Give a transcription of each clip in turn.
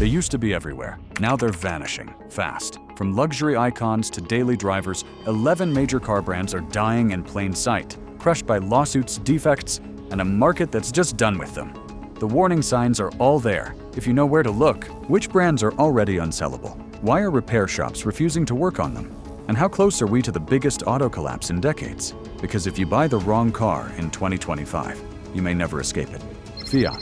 They used to be everywhere. Now they're vanishing fast. From luxury icons to daily drivers, 11 major car brands are dying in plain sight, crushed by lawsuits, defects, and a market that's just done with them. The warning signs are all there, if you know where to look. Which brands are already unsellable? Why are repair shops refusing to work on them? And how close are we to the biggest auto collapse in decades? Because if you buy the wrong car in 2025, you may never escape it. Fiat.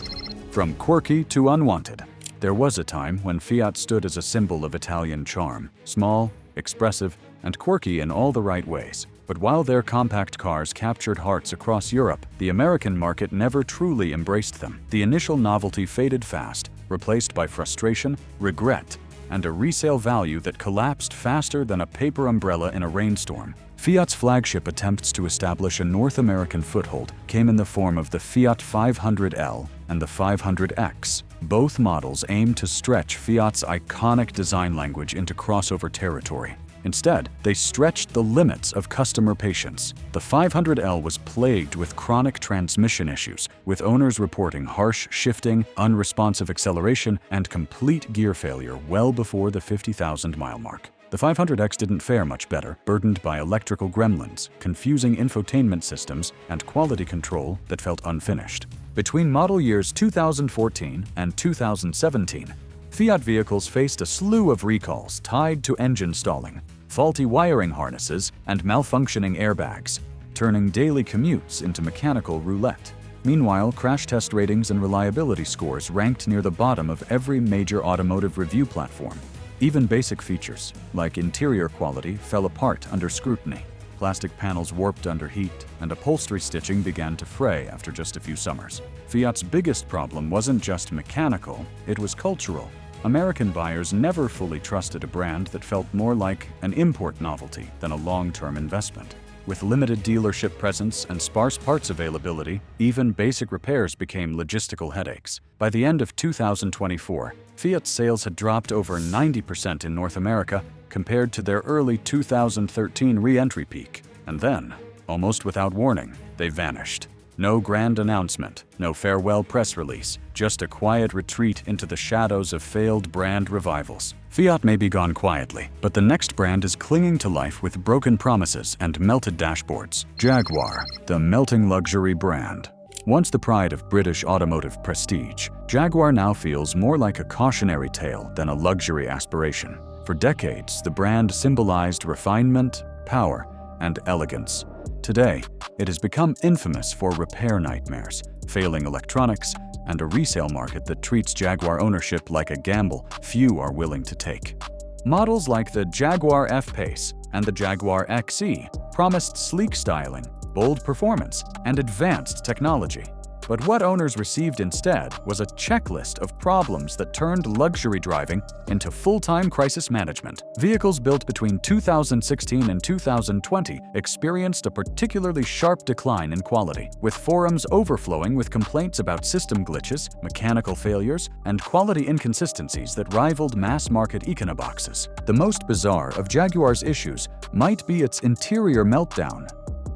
From quirky to unwanted. There was a time when Fiat stood as a symbol of Italian charm, small, expressive, and quirky in all the right ways. But while their compact cars captured hearts across Europe, the American market never truly embraced them. The initial novelty faded fast, replaced by frustration, regret, and a resale value that collapsed faster than a paper umbrella in a rainstorm. Fiat's flagship attempts to establish a North American foothold came in the form of the Fiat 500L and the 500X. Both models aim to stretch Fiat's iconic design language into crossover territory. Instead, they stretched the limits of customer patience. The 500L was plagued with chronic transmission issues, with owners reporting harsh shifting, unresponsive acceleration, and complete gear failure well before the 50,000-mile mark. The 500X didn't fare much better, burdened by electrical gremlins, confusing infotainment systems, and quality control that felt unfinished. Between model years 2014 and 2017, Fiat vehicles faced a slew of recalls tied to engine stalling, faulty wiring harnesses, and malfunctioning airbags, turning daily commutes into mechanical roulette. Meanwhile, crash test ratings and reliability scores ranked near the bottom of every major automotive review platform. Even basic features, like interior quality, fell apart under scrutiny. Plastic panels warped under heat, and upholstery stitching began to fray after just a few summers. Fiat's biggest problem wasn't just mechanical, it was cultural. American buyers never fully trusted a brand that felt more like an import novelty than a long-term investment. With limited dealership presence and sparse parts availability, even basic repairs became logistical headaches. By the end of 2024, Fiat sales had dropped over 90% in North America compared to their early 2013 re-entry peak. And then, almost without warning, they vanished. No grand announcement, no farewell press release, just a quiet retreat into the shadows of failed brand revivals. Fiat may be gone quietly, but the next brand is clinging to life with broken promises and melted dashboards. Jaguar, the melting luxury brand. Once the pride of British automotive prestige, Jaguar now feels more like a cautionary tale than a luxury aspiration. For decades, the brand symbolized refinement, power, and elegance. Today, it has become infamous for repair nightmares, failing electronics, and a resale market that treats Jaguar ownership like a gamble few are willing to take. Models like the Jaguar F-Pace and the Jaguar XE promised sleek styling, bold performance, and advanced technology. But what owners received instead was a checklist of problems that turned luxury driving into full-time crisis management. Vehicles built between 2016 and 2020 experienced a particularly sharp decline in quality, with forums overflowing with complaints about system glitches, mechanical failures, and quality inconsistencies that rivaled mass-market econoboxes. The most bizarre of Jaguar's issues might be its interior meltdown.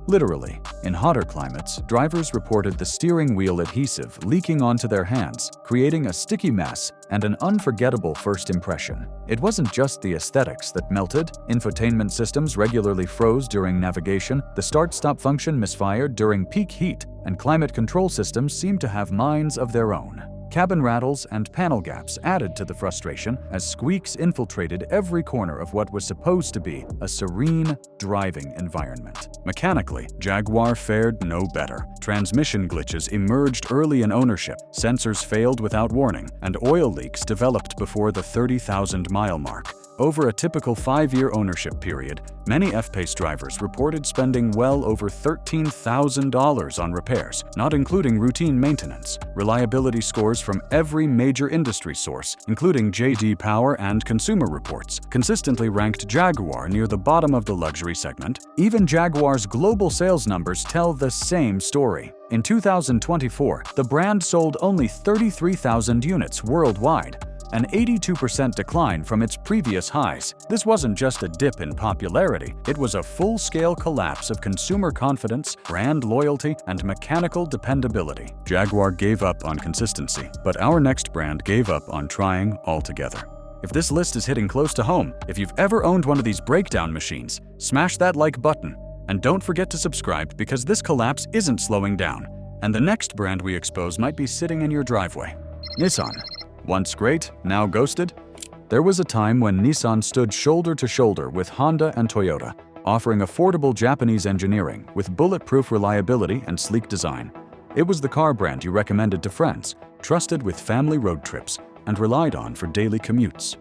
Literally, in hotter climates, drivers reported the steering wheel adhesive leaking onto their hands, creating a sticky mess and an unforgettable first impression. It wasn't just the aesthetics that melted. Infotainment systems regularly froze during navigation, the start-stop function misfired during peak heat, and climate control systems seemed to have minds of their own. Cabin rattles and panel gaps added to the frustration as squeaks infiltrated every corner of what was supposed to be a serene driving environment. Mechanically, Jaguar fared no better. Transmission glitches emerged early in ownership, sensors failed without warning, and oil leaks developed before the 30,000-mile mark. Over a typical 5-year ownership period, many F-Pace drivers reported spending well over $13,000 on repairs, not including routine maintenance. Reliability scores from every major industry source, including J.D. Power and Consumer Reports, consistently ranked Jaguar near the bottom of the luxury segment. Even Jaguar's global sales numbers tell the same story. In 2024, the brand sold only 33,000 units worldwide, an 82% decline from its previous highs. This wasn't just a dip in popularity, it was a full-scale collapse of consumer confidence, brand loyalty, and mechanical dependability. Jaguar gave up on consistency, but our next brand gave up on trying altogether. If this list is hitting close to home, if you've ever owned one of these breakdown machines, smash that like button. And don't forget to subscribe because this collapse isn't slowing down, and the next brand we expose might be sitting in your driveway. Nissan. Once great, now ghosted? There was a time when Nissan stood shoulder to shoulder with Honda and Toyota, offering affordable Japanese engineering with bulletproof reliability and sleek design. It was the car brand you recommended to friends, trusted with family road trips, and relied on for daily commutes.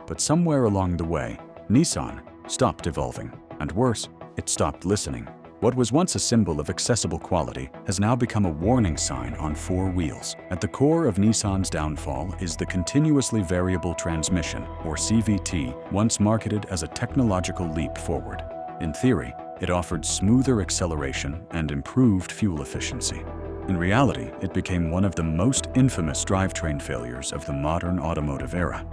But somewhere along the way, Nissan stopped evolving, and worse, it stopped listening. What was once a symbol of accessible quality has now become a warning sign on four wheels. At the core of Nissan's downfall is the continuously variable transmission, or CVT, once marketed as a technological leap forward. In theory, it offered smoother acceleration and improved fuel efficiency. In reality, it became one of the most infamous drivetrain failures of the modern automotive era.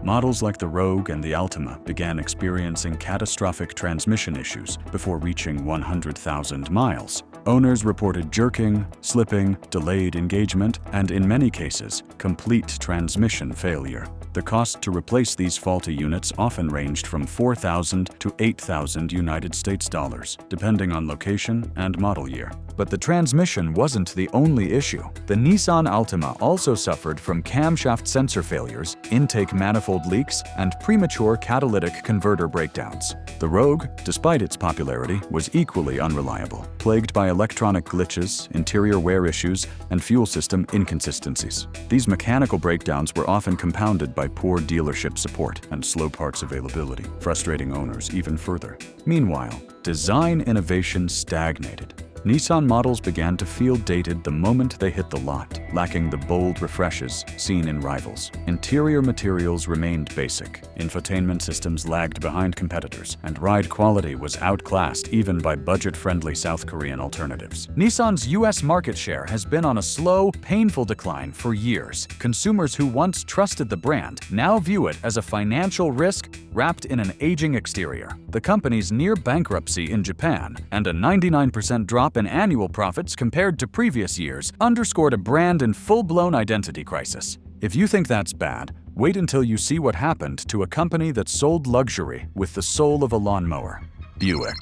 Models like the Rogue and the Altima began experiencing catastrophic transmission issues before reaching 100,000 miles. Owners reported jerking, slipping, delayed engagement, and in many cases, complete transmission failure. The cost to replace these faulty units often ranged from $4,000 to $8,000 United States dollars, depending on location and model year. But the transmission wasn't the only issue. The Nissan Altima also suffered from camshaft sensor failures, intake manifold leaks, and premature catalytic converter breakdowns. The Rogue, despite its popularity, was equally unreliable, plagued by electronic glitches, interior wear issues, and fuel system inconsistencies. These mechanical breakdowns were often compounded by poor dealership support and slow parts availability, frustrating owners even further. Meanwhile, design innovation stagnated. Nissan models began to feel dated the moment they hit the lot, lacking the bold refreshes seen in rivals. Interior materials remained basic, infotainment systems lagged behind competitors, and ride quality was outclassed even by budget-friendly South Korean alternatives. Nissan's US market share has been on a slow, painful decline for years. Consumers who once trusted the brand now view it as a financial risk wrapped in an aging exterior. The company's near bankruptcy in Japan and a 99% drop in annual profits compared to previous years underscored a brand in full-blown identity crisis. If you think that's bad, wait until you see what happened to a company that sold luxury with the soul of a lawnmower. Buick.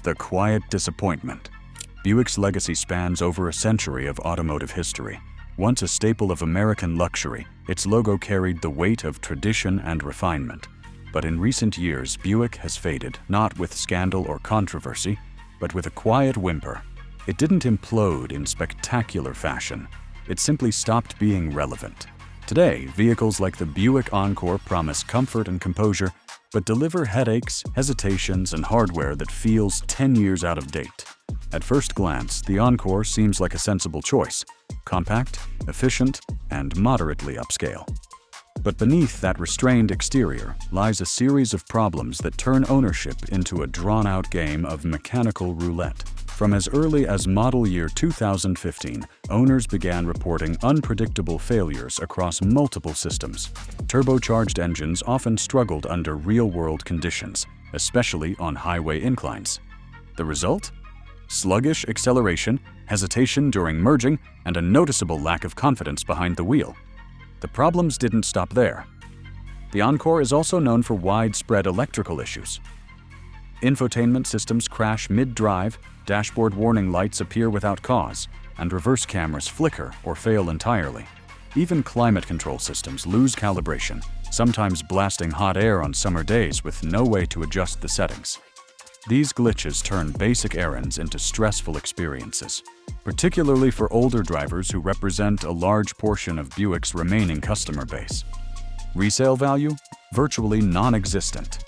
The quiet disappointment. Buick's legacy spans over a century of automotive history. Once a staple of American luxury, its logo carried the weight of tradition and refinement. But in recent years, Buick has faded, not with scandal or controversy, but with a quiet whimper. It didn't implode in spectacular fashion. It simply stopped being relevant. Today, vehicles like the Buick Encore promise comfort and composure, but deliver headaches, hesitations, and hardware that feels 10 years out of date. At first glance, the Encore seems like a sensible choice: compact, efficient, and moderately upscale. But beneath that restrained exterior lies a series of problems that turn ownership into a drawn-out game of mechanical roulette. From as early as model year 2015, owners began reporting unpredictable failures across multiple systems. Turbocharged engines often struggled under real-world conditions, especially on highway inclines. The result? Sluggish acceleration, hesitation during merging, and a noticeable lack of confidence behind the wheel. The problems didn't stop there. The Encore is also known for widespread electrical issues. Infotainment systems crash mid-drive, dashboard warning lights appear without cause, and reverse cameras flicker or fail entirely. Even climate control systems lose calibration, sometimes blasting hot air on summer days with no way to adjust the settings. These glitches turn basic errands into stressful experiences, particularly for older drivers who represent a large portion of Buick's remaining customer base. Resale value? Virtually non-existent.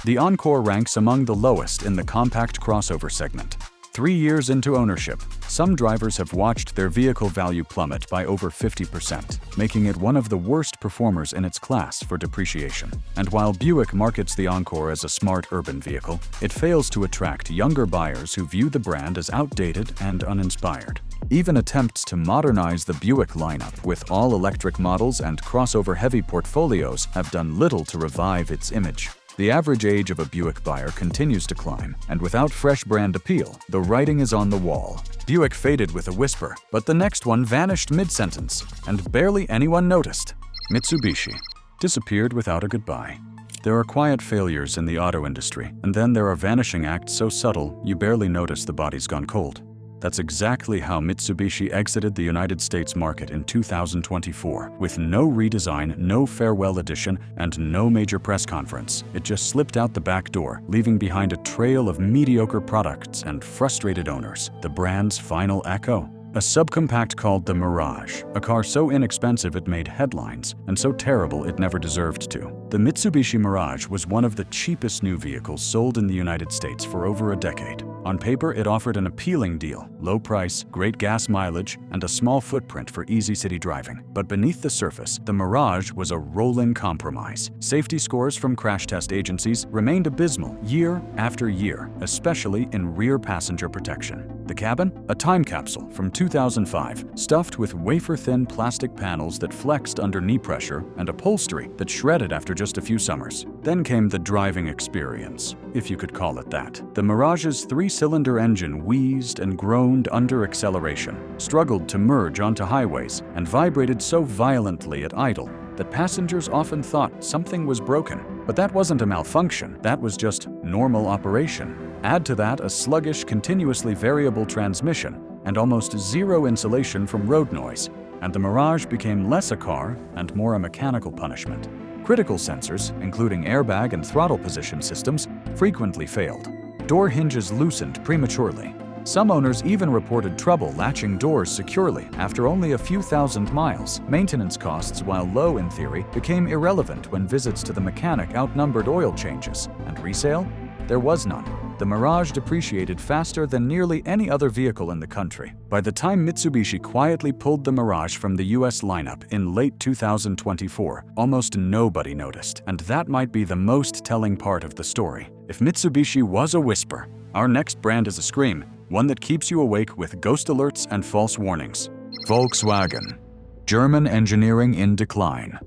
The Encore ranks among the lowest in the compact crossover segment. 3 years into ownership, Some drivers have watched their vehicle value plummet by over 50%, making it one of the worst performers in its class for depreciation. And while Buick markets the Encore as a smart urban vehicle, it fails to attract younger buyers who view the brand as outdated and uninspired. Even attempts to modernize the Buick lineup with all-electric models and crossover-heavy portfolios have done little to revive its image. The average age of a Buick buyer continues to climb, and without fresh brand appeal, the writing is on the wall. Buick faded with a whisper, but the next one vanished mid-sentence, and barely anyone noticed. Mitsubishi disappeared without a goodbye. There are quiet failures in the auto industry, and then there are vanishing acts so subtle you barely notice the body's gone cold. That's exactly how Mitsubishi exited the United States market in 2024, with no redesign, no farewell edition, and no major press conference. It just slipped out the back door, leaving behind a trail of mediocre products and frustrated owners, the brand's final echo. A subcompact called the Mirage, a car so inexpensive it made headlines, and so terrible it never deserved to. The Mitsubishi Mirage was one of the cheapest new vehicles sold in the United States for over a decade. On paper, it offered an appealing deal, low price, great gas mileage, and a small footprint for easy city driving. But beneath the surface, the Mirage was a rolling compromise. Safety scores from crash test agencies remained abysmal year after year, especially in rear passenger protection. The cabin? A time capsule from 2005, stuffed with wafer-thin plastic panels that flexed under knee pressure and upholstery that shredded after just a few summers. Then came the driving experience, if you could call it that. The Mirage's three-cylinder engine wheezed and groaned under acceleration, struggled to merge onto highways, and vibrated so violently at idle that passengers often thought something was broken. But that wasn't a malfunction, that was just normal operation. Add to that a sluggish, continuously variable transmission and almost zero insulation from road noise, and the Mirage became less a car and more a mechanical punishment. Critical sensors, including airbag and throttle position systems, frequently failed. Door hinges loosened prematurely. Some owners even reported trouble latching doors securely after only a few thousand miles. Maintenance costs, while low in theory, became irrelevant when visits to the mechanic outnumbered oil changes. And resale? There was none. The Mirage depreciated faster than nearly any other vehicle in the country. By the time Mitsubishi quietly pulled the Mirage from the US lineup in late 2024, almost nobody noticed. And that might be the most telling part of the story. If Mitsubishi was a whisper, our next brand is a scream, one that keeps you awake with ghost alerts and false warnings. Volkswagen. German engineering in decline.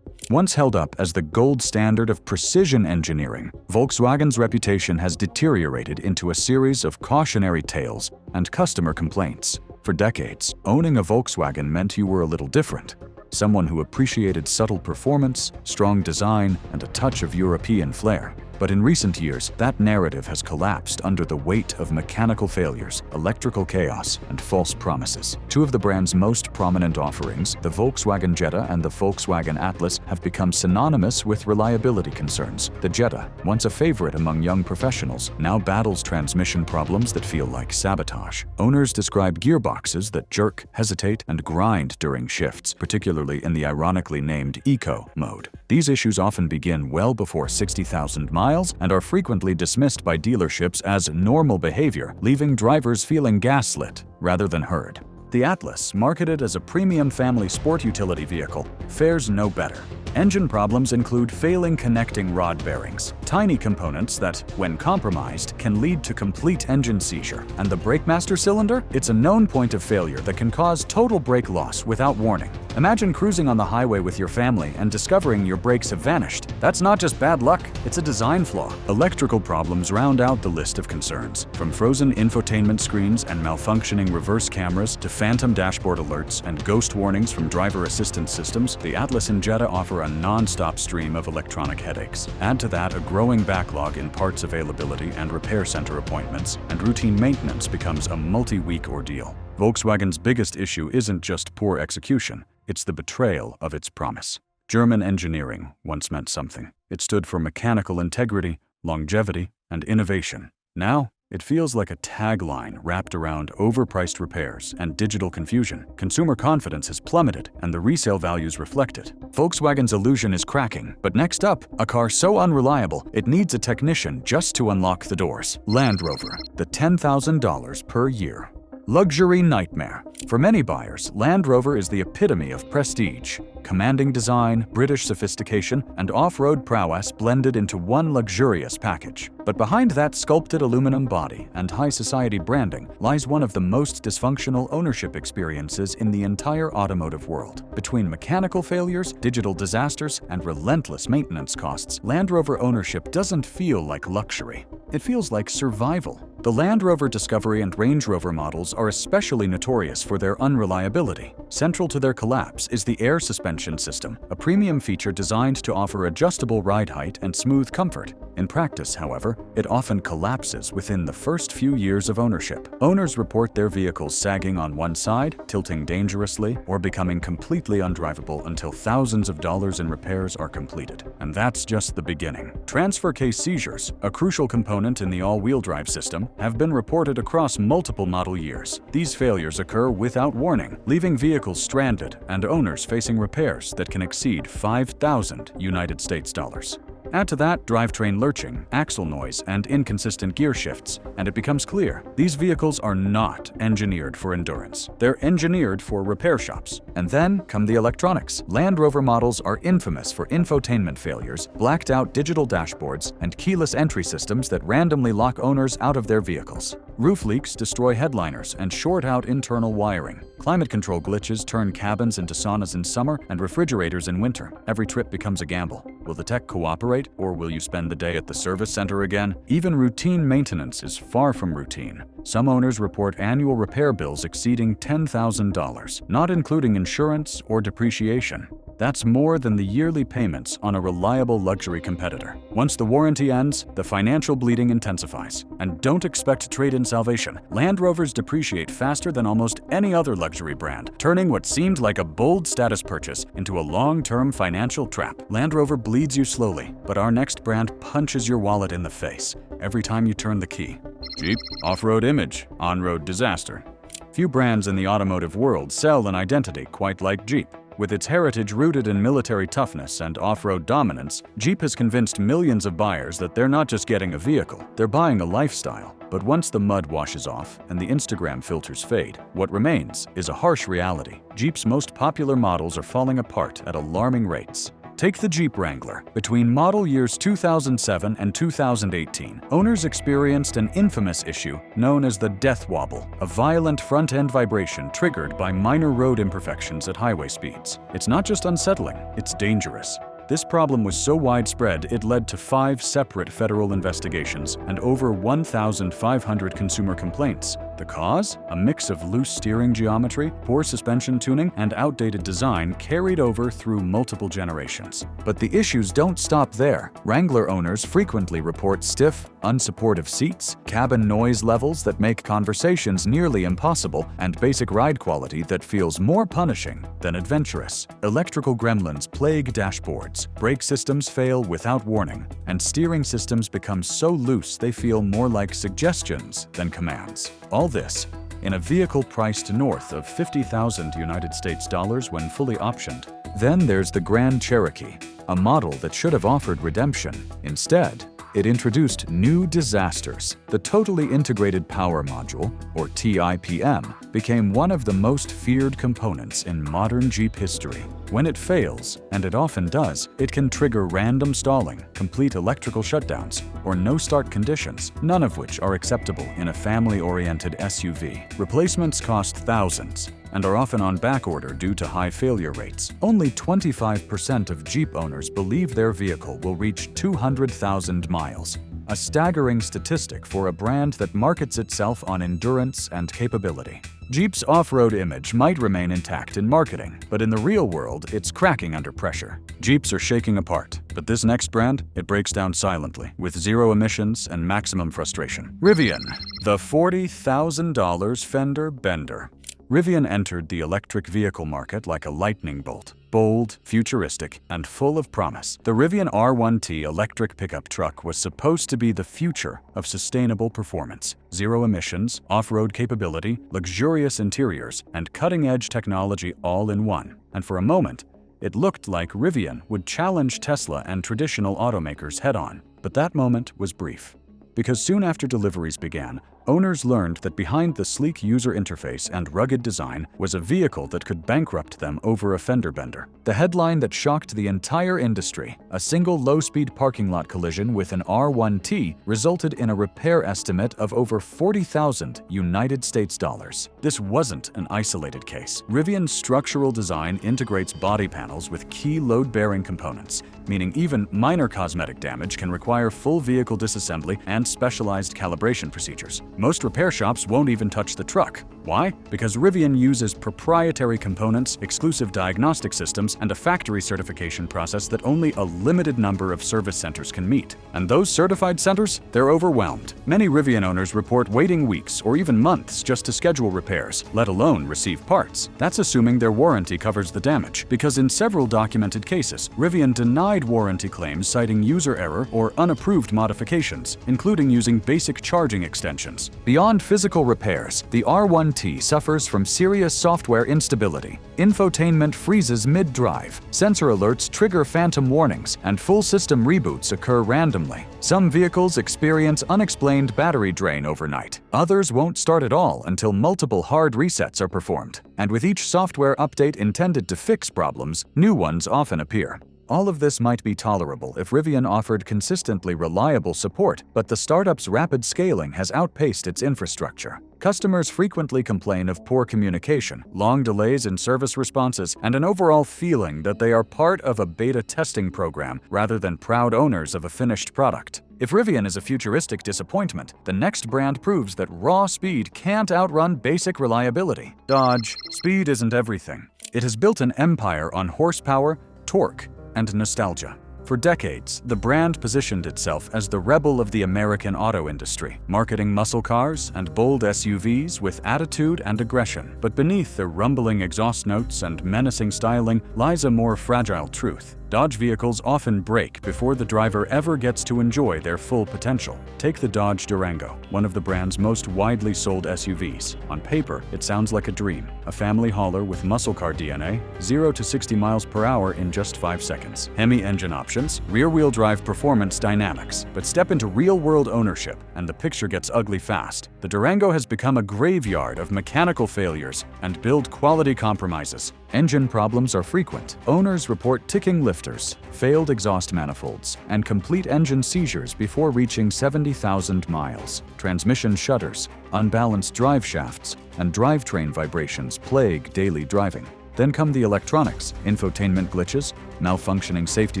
Once held up as the gold standard of precision engineering, Volkswagen's reputation has deteriorated into a series of cautionary tales and customer complaints. For decades, owning a Volkswagen meant you were a little different. Someone who appreciated subtle performance, strong design, and a touch of European flair. But in recent years, that narrative has collapsed under the weight of mechanical failures, electrical chaos, and false promises. Two of the brand's most prominent offerings, the Volkswagen Jetta and the Volkswagen Atlas, have become synonymous with reliability concerns. The Jetta, once a favorite among young professionals, now battles transmission problems that feel like sabotage. Owners describe gearboxes that jerk, hesitate, and grind during shifts, particularly in the ironically named Eco mode. These issues often begin well before 60,000 miles and are frequently dismissed by dealerships as normal behavior, leaving drivers feeling gaslit rather than heard. The Atlas, marketed as a premium family sport utility vehicle, fares no better. Engine problems include failing connecting rod bearings, tiny components that, when compromised, can lead to complete engine seizure. And the brake master cylinder? It's a known point of failure that can cause total brake loss without warning. Imagine cruising on the highway with your family and discovering your brakes have vanished. That's not just bad luck, it's a design flaw. Electrical problems round out the list of concerns. From frozen infotainment screens and malfunctioning reverse cameras to phantom dashboard alerts and ghost warnings from driver assistance systems, the Atlas and Jetta offer a non-stop stream of electronic headaches. Add to that a growing backlog in parts availability and repair center appointments, and routine maintenance becomes a multi-week ordeal. Volkswagen's biggest issue isn't just poor execution, it's the betrayal of its promise. German engineering once meant something. It stood for mechanical integrity, longevity, and innovation. Now, it feels like a tagline wrapped around overpriced repairs and digital confusion. Consumer confidence has plummeted, and the resale values reflect it. Volkswagen's illusion is cracking, but next up, a car so unreliable it needs a technician just to unlock the doors. Land Rover, the $10,000 per year. Luxury nightmare. For many buyers, Land Rover is the epitome of prestige. Commanding design, British sophistication, and off-road prowess blended into one luxurious package. But behind that sculpted aluminum body and high society branding lies one of the most dysfunctional ownership experiences in the entire automotive world. Between mechanical failures, digital disasters, and relentless maintenance costs, Land Rover ownership doesn't feel like luxury. It feels like survival. The Land Rover Discovery and Range Rover models are especially notorious for their unreliability. Central to their collapse is the air suspension system, a premium feature designed to offer adjustable ride height and smooth comfort. In practice, however, it often collapses within the first few years of ownership. Owners report their vehicles sagging on one side, tilting dangerously, or becoming completely undrivable until thousands of dollars in repairs are completed. And that's just the beginning. Transfer case seizures, a crucial component in the all-wheel drive system, have been reported across multiple model years. These failures occur without warning, leaving vehicles stranded and owners facing repairs that can exceed $5,000 US. Add to that drivetrain lurching, axle noise, and inconsistent gear shifts, and it becomes clear these vehicles are not engineered for endurance. They're engineered for repair shops. And then come the electronics. Land Rover models are infamous for infotainment failures, blacked-out digital dashboards, and keyless entry systems that randomly lock owners out of their vehicles. Roof leaks destroy headliners and short out internal wiring. Climate control glitches turn cabins into saunas in summer and refrigerators in winter. Every trip becomes a gamble. Will the tech cooperate, or will you spend the day at the service center again? Even routine maintenance is far from routine. Some owners report annual repair bills exceeding $10,000, not including insurance or depreciation. That's more than the yearly payments on a reliable luxury competitor. Once the warranty ends, the financial bleeding intensifies. And don't expect trade-in salvation. Land Rovers depreciate faster than almost any other luxury brand, turning what seemed like a bold status purchase into a long-term financial trap. Land Rover bleeds you slowly, but our next brand punches your wallet in the face every time you turn the key. Jeep, off-road image, on-road disaster. Few brands in the automotive world sell an identity quite like Jeep. With its heritage rooted in military toughness and off-road dominance, Jeep has convinced millions of buyers that they're not just getting a vehicle, they're buying a lifestyle. But once the mud washes off and the Instagram filters fade, what remains is a harsh reality. Jeep's most popular models are falling apart at alarming rates. Take the Jeep Wrangler. Between model years 2007 and 2018, owners experienced an infamous issue known as the death wobble, a violent front-end vibration triggered by minor road imperfections at highway speeds. It's not just unsettling, it's dangerous. This problem was so widespread it led to 5 separate federal investigations and over 1,500 consumer complaints. The cause? A mix of loose steering geometry, poor suspension tuning, and outdated design carried over through multiple generations. But the issues don't stop there. Wrangler owners frequently report stiff, unsupportive seats, cabin noise levels that make conversations nearly impossible, and basic ride quality that feels more punishing than adventurous. Electrical gremlins plague dashboards, brake systems fail without warning, and steering systems become so loose they feel more like suggestions than commands. All this in a vehicle priced north of $50,000 when fully optioned. Then there's the Grand Cherokee, a model that should have offered redemption. Instead, it introduced new disasters. The Totally Integrated Power Module, or TIPM, became one of the most feared components in modern Jeep history. When it fails, and it often does, it can trigger random stalling, complete electrical shutdowns, or no-start conditions, none of which are acceptable in a family-oriented SUV. Replacements cost thousands and are often on backorder due to high failure rates. Only 25% of Jeep owners believe their vehicle will reach 200,000 miles, a staggering statistic for a brand that markets itself on endurance and capability. Jeep's off-road image might remain intact in marketing, but in the real world, it's cracking under pressure. Jeeps are shaking apart, but this next brand, it breaks down silently, with zero emissions and maximum frustration. Rivian, the $40,000 fender bender. Rivian entered the electric vehicle market like a lightning bolt. Bold, futuristic, and full of promise, the Rivian R1T electric pickup truck was supposed to be the future of sustainable performance. Zero emissions, off-road capability, luxurious interiors, and cutting-edge technology all in one. And for a moment, it looked like Rivian would challenge Tesla and traditional automakers head-on. But that moment was brief. Because soon after deliveries began, owners learned that behind the sleek user interface and rugged design was a vehicle that could bankrupt them over a fender bender. The headline that shocked the entire industry: a single low-speed parking lot collision with an R1T resulted in a repair estimate of over $40,000 United States dollars. This wasn't an isolated case. Rivian's structural design integrates body panels with key load-bearing components, meaning even minor cosmetic damage can require full vehicle disassembly and specialized calibration procedures. Most repair shops won't even touch the truck. Why? Because Rivian uses proprietary components, exclusive diagnostic systems, and a factory certification process that only a limited number of service centers can meet. And those certified centers? They're overwhelmed. Many Rivian owners report waiting weeks or even months just to schedule repairs, let alone receive parts. That's assuming their warranty covers the damage, because in several documented cases, Rivian denied warranty claims citing user error or unapproved modifications, including using basic charging extensions. Beyond physical repairs, the R1T suffers from serious software instability. Infotainment freezes mid-drive, sensor alerts trigger phantom warnings, and full system reboots occur randomly. Some vehicles experience unexplained battery drain overnight. Others won't start at all until multiple hard resets are performed. And with each software update intended to fix problems, new ones often appear. All of this might be tolerable if Rivian offered consistently reliable support, but the startup's rapid scaling has outpaced its infrastructure. Customers frequently complain of poor communication, long delays in service responses, and an overall feeling that they are part of a beta testing program rather than proud owners of a finished product. If Rivian is a futuristic disappointment, the next brand proves that raw speed can't outrun basic reliability. Dodge, speed isn't everything. It has built an empire on horsepower, torque, and nostalgia. For decades, the brand positioned itself as the rebel of the American auto industry, marketing muscle cars and bold SUVs with attitude and aggression. But beneath the rumbling exhaust notes and menacing styling lies a more fragile truth. Dodge vehicles often break before the driver ever gets to enjoy their full potential. Take the Dodge Durango, one of the brand's most widely sold SUVs. On paper, it sounds like a dream. A family hauler with muscle car DNA, 0 to 60 miles per hour in just 5 seconds. Hemi engine options, rear-wheel drive performance dynamics. But step into real-world ownership, and the picture gets ugly fast. The Durango has become a graveyard of mechanical failures and build quality compromises. Engine problems are frequent. Owners report ticking lifters, failed exhaust manifolds, and complete engine seizures before reaching 70,000 miles. Transmission shudders, unbalanced drive shafts, and drivetrain vibrations plague daily driving. Then come the electronics, infotainment glitches, malfunctioning safety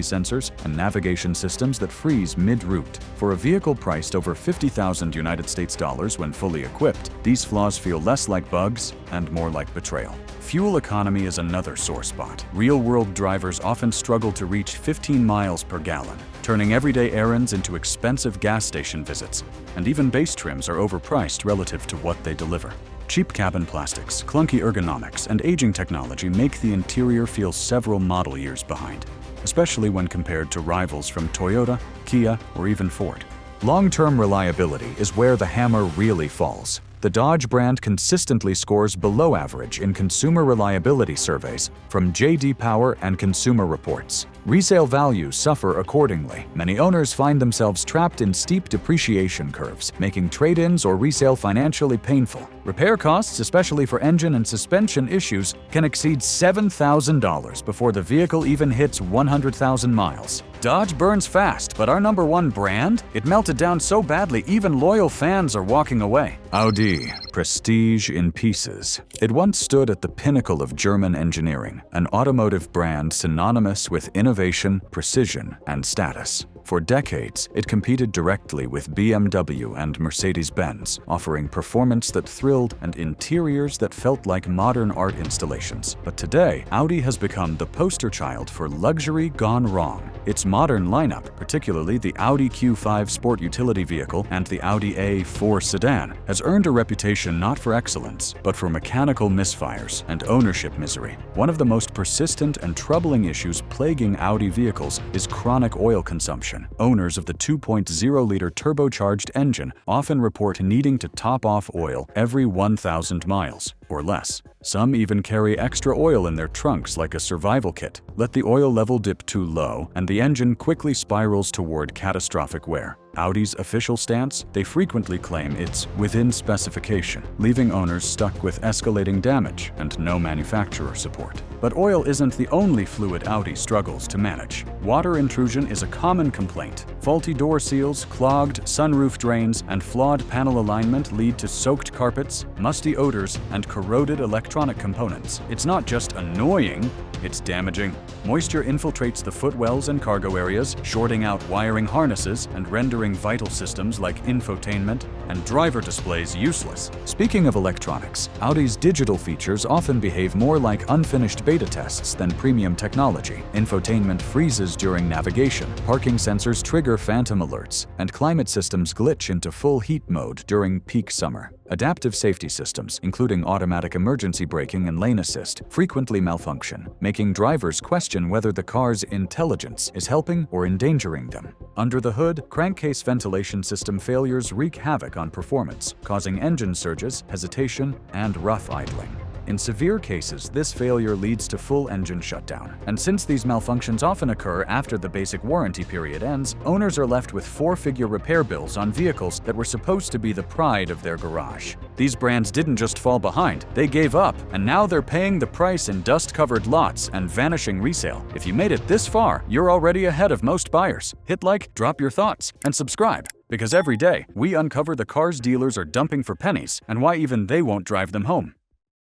sensors, and navigation systems that freeze mid-route. For a vehicle priced over $50,000 United States dollars when fully equipped, these flaws feel less like bugs and more like betrayal. Fuel economy is another sore spot. Real-world drivers often struggle to reach 15 miles per gallon, turning everyday errands into expensive gas station visits, and even base trims are overpriced relative to what they deliver. Cheap cabin plastics, clunky ergonomics, and aging technology make the interior feel several model years behind, especially when compared to rivals from Toyota, Kia, or even Ford. Long-term reliability is where the hammer really falls. The Dodge brand consistently scores below average in consumer reliability surveys from J.D. Power and Consumer Reports. Resale values suffer accordingly. Many owners find themselves trapped in steep depreciation curves, making trade-ins or resale financially painful. Repair costs, especially for engine and suspension issues, can exceed $7,000 before the vehicle even hits 100,000 miles. Dodge burns fast, but our number one brand? It melted down so badly even loyal fans are walking away. Audi, prestige in pieces. It once stood at the pinnacle of German engineering, an automotive brand synonymous with innovation, precision, and status. For decades, it competed directly with BMW and Mercedes-Benz, offering performance that thrilled and interiors that felt like modern art installations. But today, Audi has become the poster child for luxury gone wrong. Its modern lineup, particularly the Audi Q5 sport utility vehicle and the Audi A4 sedan, has earned a reputation not for excellence, but for mechanical misfires and ownership misery. One of the most persistent and troubling issues plaguing Audi vehicles is chronic oil consumption. Owners of the 2.0-liter turbocharged engine often report needing to top off oil every 1,000 miles or less. Some even carry extra oil in their trunks like a survival kit. Let the oil level dip too low, and the engine quickly spirals toward catastrophic wear. Audi's official stance? They frequently claim it's within specification, leaving owners stuck with escalating damage and no manufacturer support. But oil isn't the only fluid Audi struggles to manage. Water intrusion is a common complaint. Faulty door seals, clogged sunroof drains, and flawed panel alignment lead to soaked carpets, musty odors, and corroded electronic components. It's not just annoying, it's damaging. Moisture infiltrates the footwells and cargo areas, shorting out wiring harnesses and rendering vital systems like infotainment and driver displays useless. Speaking of electronics, Audi's digital features often behave more like unfinished beta tests than premium technology. Infotainment freezes during navigation, parking sensors trigger phantom alerts, and climate systems glitch into full heat mode during peak summer. Adaptive safety systems, including automatic emergency braking and lane assist, frequently malfunction, making drivers question whether the car's intelligence is helping or endangering them. Under the hood, crankcase ventilation system failures wreak havoc on performance, causing engine surges, hesitation, and rough idling. In severe cases, this failure leads to full engine shutdown. And since these malfunctions often occur after the basic warranty period ends, owners are left with four-figure repair bills on vehicles that were supposed to be the pride of their garage. These brands didn't just fall behind, they gave up, and now they're paying the price in dust-covered lots and vanishing resale. If you made it this far, you're already ahead of most buyers. Hit like, drop your thoughts, and subscribe. Because every day, we uncover the cars dealers are dumping for pennies and why even they won't drive them home.